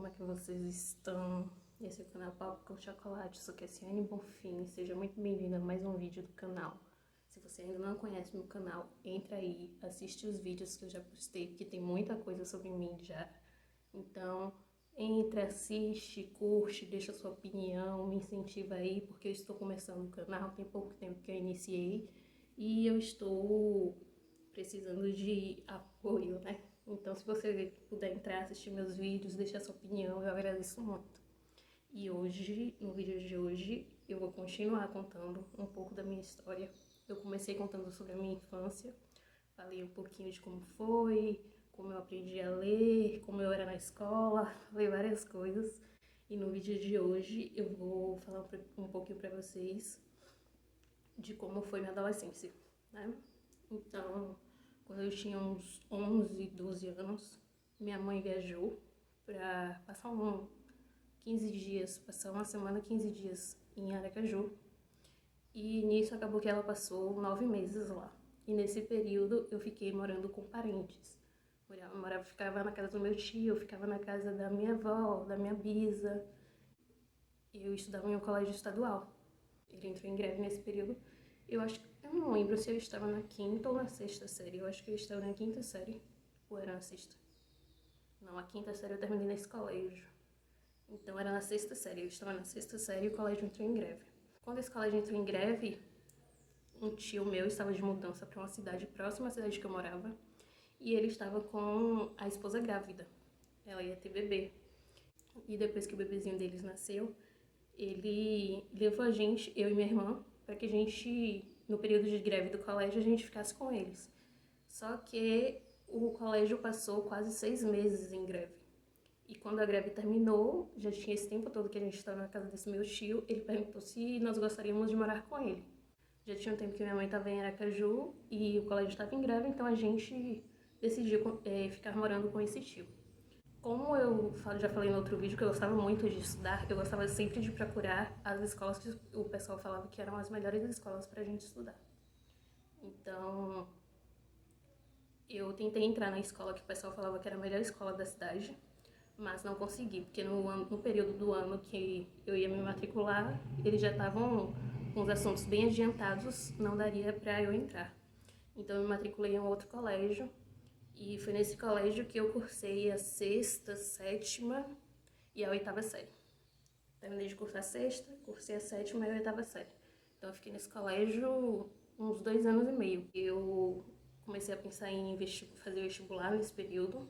como é que vocês estão? Esse é o canal Papo com Chocolate, eu sou Cassiane Bonfim, seja muito bem-vinda a mais um vídeo do canal. Se você ainda não conhece meu canal, entra aí, assiste os vídeos que eu já postei, porque tem muita coisa sobre mim já. Então, entra, assiste, curte, deixa sua opinião, me incentiva aí, porque eu estou começando o canal, tem pouco tempo que eu iniciei e eu estou precisando de apoio, né? Então, se você puder entrar, assistir meus vídeos, deixar sua opinião, eu agradeço muito. E hoje, no vídeo de hoje, eu vou continuar contando um pouco da minha história. Eu comecei contando sobre a minha infância, falei um pouquinho de como foi, como eu aprendi a ler, como eu era na escola, falei várias coisas. E no vídeo de hoje eu vou falar um pouquinho pra vocês de como foi minha adolescência, né? Então, quando eu tinha uns 11, 12 anos, minha mãe viajou pra passar 15 dias, passar uma semana, 15 dias em Aracaju. E nisso acabou que ela passou 9 meses lá. E nesse período eu fiquei morando com parentes. Ficava na casa do meu tio, ficava na casa da minha avó, da minha bisa. Eu estudava em um colégio estadual. Ele entrou em greve nesse período. Eu não lembro se eu estava na quinta ou na sexta série. Eu acho que eu estava na quinta série. Ou era na sexta? Não, a quinta série eu terminei nesse colégio. Então era na sexta série. Eu estava na sexta série e o colégio entrou em greve. Quando esse colégio entrou em greve, um tio meu estava de mudança para uma cidade próxima à cidade que eu morava. E ele estava com a esposa grávida. Ela ia ter bebê. E depois que o bebezinho deles nasceu, ele levou a gente, eu e minha irmã, para que a gente, no período de greve do colégio, a gente ficasse com eles. Só que o colégio passou quase 6 meses em greve. E quando a greve terminou, já tinha esse tempo todo que a gente estava na casa desse meu tio, ele perguntou se nós gostaríamos de morar com ele. Já tinha um tempo que minha mãe estava em Aracaju e o colégio estava em greve, então a gente decidiu ficar morando com esse tio. Como eu já falei no outro vídeo que eu gostava muito de estudar, eu gostava sempre de procurar as escolas que o pessoal falava que eram as melhores escolas pra gente estudar. Então, eu tentei entrar na escola que o pessoal falava que era a melhor escola da cidade, mas não consegui, porque no período do ano que eu ia me matricular, eles já estavam com os assuntos bem adiantados, não daria pra eu entrar. Então, eu me matriculei em um outro colégio, e foi nesse colégio que eu cursei a sexta, sétima e a oitava série. Terminei de cursar a sexta, cursei a sétima e a oitava série. Então eu fiquei nesse colégio uns 2 anos e meio. Eu comecei a pensar em fazer vestibular nesse período.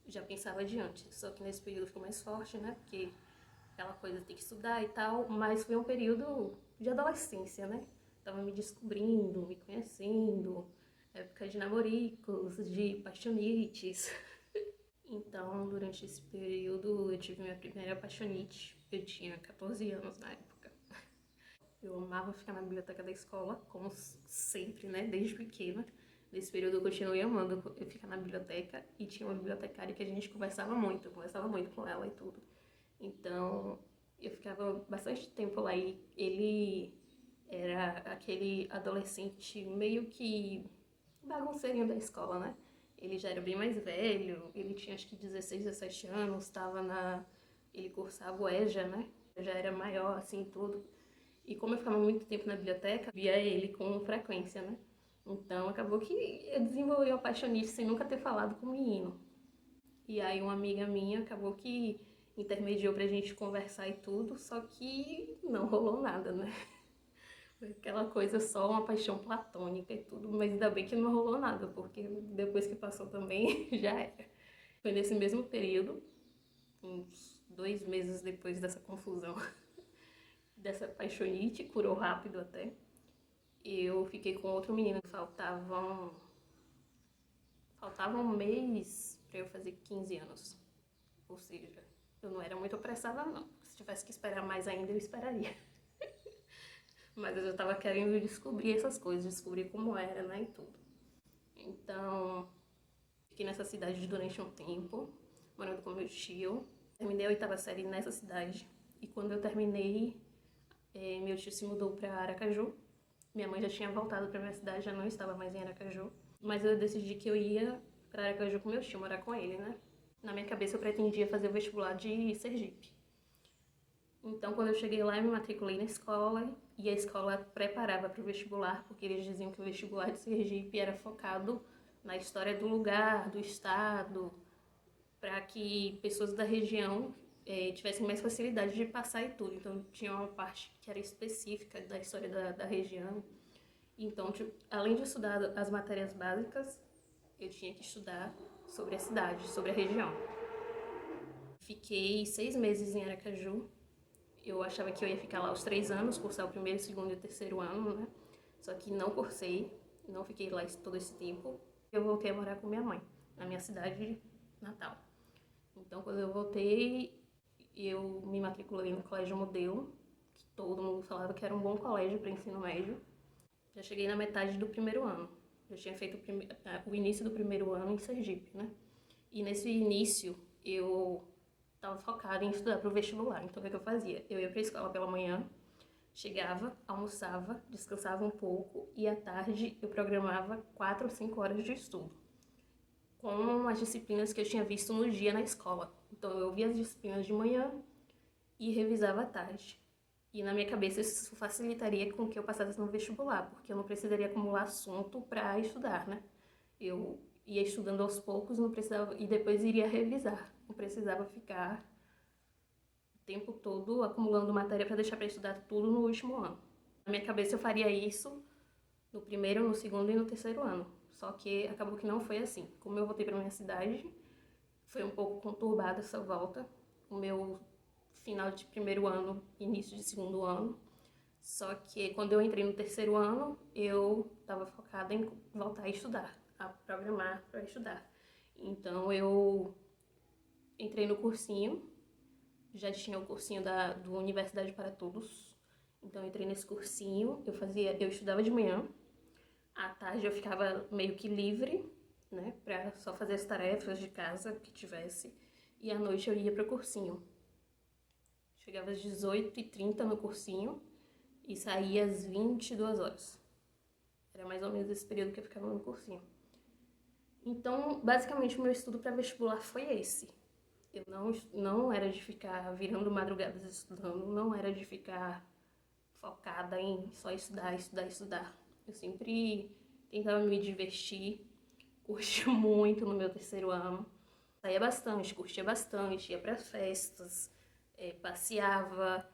Já pensava adiante, só que nesse período ficou mais forte, né? Porque aquela coisa de ter que estudar e tal, mas foi um período de adolescência, né? Tava me descobrindo, me conhecendo, época de namoricos, de paixonites. Então, durante esse período, eu tive minha primeira paixonite. Eu tinha 14 anos na época. Eu amava ficar na biblioteca da escola, como sempre, né, desde pequena. Nesse período eu continuei amando eu ficar na biblioteca e tinha uma bibliotecária que a gente conversava muito, eu conversava muito com ela e tudo. Então, eu ficava bastante tempo lá e ele era aquele adolescente meio que bagunceirinho da escola, né? Ele já era bem mais velho, ele tinha acho que 16, 17 anos, ele cursava o EJA, né? Eu já era maior, assim, tudo. E como eu ficava muito tempo na biblioteca, via ele com frequência, né? Então acabou que eu desenvolvi uma paixonite sem nunca ter falado com o menino. E aí uma amiga minha acabou que intermediou pra gente conversar e tudo, só que não rolou nada, né? Foi aquela coisa só, uma paixão platônica e tudo, mas ainda bem que não rolou nada, porque depois que passou também, já era. Foi nesse mesmo período, uns 2 meses depois dessa confusão, dessa paixonite, curou rápido até, eu fiquei com outro menino, faltava um mês pra eu fazer 15 anos, ou seja, eu não era muito apressada não, se tivesse que esperar mais ainda, eu esperaria. Mas eu já tava querendo descobrir essas coisas, descobrir como era, né, e tudo. Então, fiquei nessa cidade durante um tempo, morando com meu tio. Terminei a oitava série nessa cidade. E quando eu terminei, meu tio se mudou pra Aracaju. Minha mãe já tinha voltado pra minha cidade, já não estava mais em Aracaju. Mas eu decidi que eu ia pra Aracaju com meu tio, morar com ele, né? Na minha cabeça eu pretendia fazer o vestibular de Sergipe. Então, quando eu cheguei lá, eu me matriculei na escola e a escola preparava para o vestibular, porque eles diziam que o vestibular de Sergipe era focado na história do lugar, do estado, para que pessoas da região tivessem mais facilidade de passar e tudo. Então, tinha uma parte que era específica da história da região. Então, tipo, além de estudar as matérias básicas, eu tinha que estudar sobre a cidade, sobre a região. Fiquei 6 meses em Aracaju. Eu achava que eu ia ficar lá os 3 anos, cursar o primeiro, segundo e o terceiro ano, né? Só que não cursei, não fiquei lá todo esse tempo. Eu voltei a morar com minha mãe, na minha cidade natal. Então, quando eu voltei, eu me matriculei no Colégio Modelo, que todo mundo falava que era um bom colégio para ensino médio. Já cheguei na metade do primeiro ano. Eu tinha feito o início do primeiro ano em Sergipe, né? E nesse início, eu estava focada em estudar para o vestibular. Então, o que eu fazia? Eu ia para a escola pela manhã, chegava, almoçava, descansava um pouco e à tarde eu programava 4 ou 5 horas de estudo, com as disciplinas que eu tinha visto no dia na escola. Então, eu via as disciplinas de manhã e revisava à tarde. E na minha cabeça isso facilitaria com que eu passasse no vestibular, porque eu não precisaria acumular assunto para estudar, né? Eu ia estudando aos poucos, não precisava, e depois iria revisar. Não precisava ficar o tempo todo acumulando matéria para deixar para estudar tudo no último ano. Na minha cabeça eu faria isso no primeiro, no segundo e no terceiro ano. Só que acabou que não foi assim. Como eu voltei para minha cidade, foi um pouco conturbada essa volta. O meu final de primeiro ano, início de segundo ano. Só que quando eu entrei no terceiro ano, eu estava focada em voltar a estudar, a programar para estudar. Então eu entrei no cursinho, já tinha o cursinho do Universidade para Todos. Então eu entrei nesse cursinho, eu estudava de manhã, à tarde eu ficava meio que livre, né, para só fazer as tarefas de casa que tivesse, e à noite eu ia para o cursinho. Chegava às 18h30 no cursinho e saía às 22 horas. Era mais ou menos esse período que eu ficava no cursinho. Então, basicamente, o meu estudo para vestibular foi esse. Eu não era de ficar virando madrugadas estudando, não era de ficar focada em só estudar, estudar, estudar. Eu sempre tentava me divertir, curti muito no meu terceiro ano. Saía bastante, curtia bastante, ia para festas, passeava,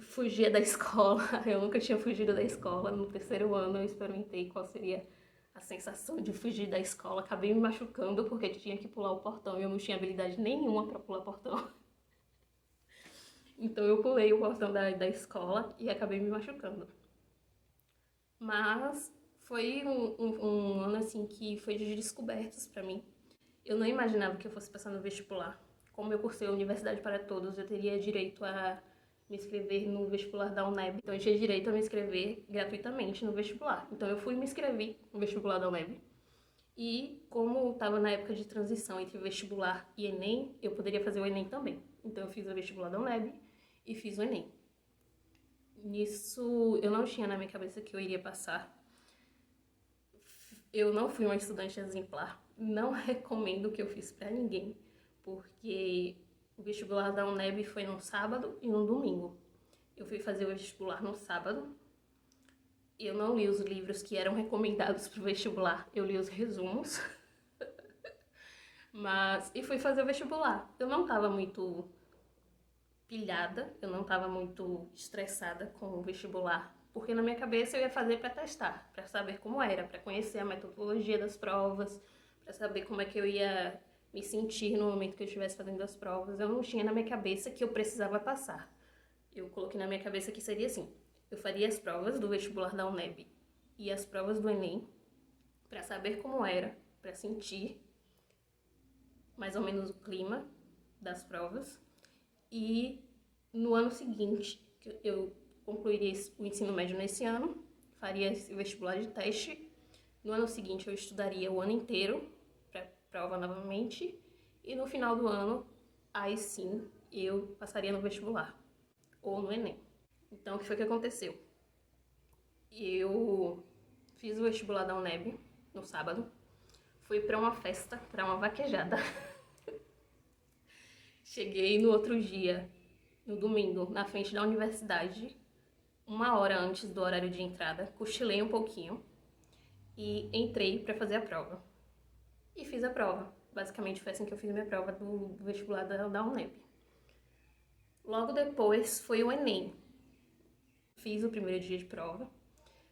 fugia da escola. Eu nunca tinha fugido da escola. No terceiro ano eu experimentei qual seria a sensação de fugir da escola. Acabei me machucando porque tinha que pular o portão e eu não tinha habilidade nenhuma para pular portão. Então eu pulei o portão da escola e acabei me machucando. Mas foi um ano assim que foi de descobertas para mim. Eu não imaginava que eu fosse passar no vestibular. Como eu cursei a Universidade para Todos, eu teria direito a me inscrever no vestibular da UNEB. Então eu tinha direito a me inscrever gratuitamente no vestibular. Então eu fui e me inscrevi no vestibular da UNEB. E como estava na época de transição entre vestibular e Enem, eu poderia fazer o Enem também. Então eu fiz o vestibular da UNEB e fiz o Enem. Nisso eu não tinha na minha cabeça que eu iria passar. Eu não fui uma estudante exemplar. Não recomendo o que eu fiz pra ninguém, porque o vestibular da UNEB foi no sábado e no domingo. Eu fui fazer o vestibular no sábado. Eu não li os livros que eram recomendados pro vestibular, eu li os resumos. E fui fazer o vestibular. Eu não tava muito pilhada, eu não tava muito estressada com o vestibular, porque na minha cabeça eu ia fazer para testar, para saber como era, para conhecer a metodologia das provas, para saber como é que eu ia me sentir no momento que eu estivesse fazendo as provas. Eu não tinha na minha cabeça que eu precisava passar. Eu coloquei na minha cabeça que seria assim: eu faria as provas do vestibular da UNEB e as provas do Enem para saber como era, para sentir mais ou menos o clima das provas. E no ano seguinte, eu concluiria o ensino médio nesse ano, faria esse vestibular de teste. No ano seguinte eu estudaria o ano inteiro para prova novamente. E no final do ano, aí sim, eu passaria no vestibular ou no Enem. Então, o que foi que aconteceu? Eu fiz o vestibular da UNEB no sábado, fui para uma festa, para uma vaquejada. Cheguei no outro dia, no domingo, na frente da universidade, 1 hora antes do horário de entrada, cochilei um pouquinho e entrei para fazer a prova. E fiz a prova. Basicamente foi assim que eu fiz a minha prova do vestibular da UNEB. Logo depois foi o Enem. Fiz o primeiro dia de prova.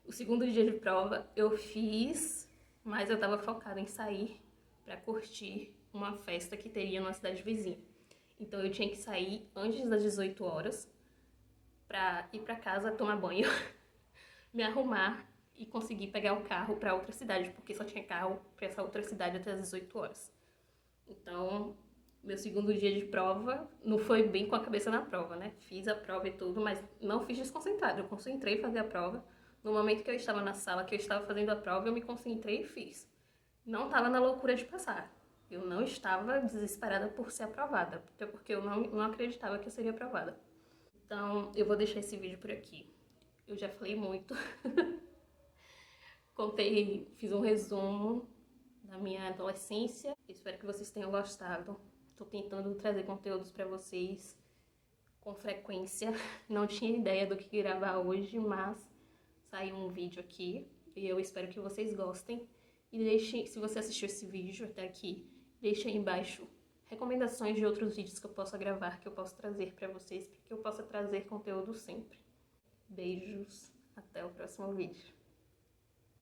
O segundo dia de prova eu fiz, mas eu estava focada em sair para curtir uma festa que teria numa cidade vizinha. Então eu tinha que sair antes das 18 horas para ir para casa tomar banho, me arrumar e conseguir pegar o carro para outra cidade, porque só tinha carro para essa outra cidade até as 18 horas. Então, meu segundo dia de prova não foi bem com a cabeça na prova, né? Fiz a prova e tudo, mas não fiz desconcentrado. Eu concentrei em fazer a prova. No momento que eu estava na sala, que eu estava fazendo a prova, eu me concentrei e fiz. Não estava na loucura de passar. Eu não estava desesperada por ser aprovada, até porque eu não acreditava que eu seria aprovada. Então, eu vou deixar esse vídeo por aqui. Eu já falei muito. Fiz um resumo da minha adolescência. Espero que vocês tenham gostado. Estou tentando trazer conteúdos para vocês com frequência. Não tinha ideia do que gravar hoje, mas saiu um vídeo aqui e eu espero que vocês gostem. E deixe, se você assistiu esse vídeo até aqui, deixe aí embaixo recomendações de outros vídeos que eu possa gravar, que eu possa trazer para vocês, para que eu possa trazer conteúdo sempre. Beijos, até o próximo vídeo.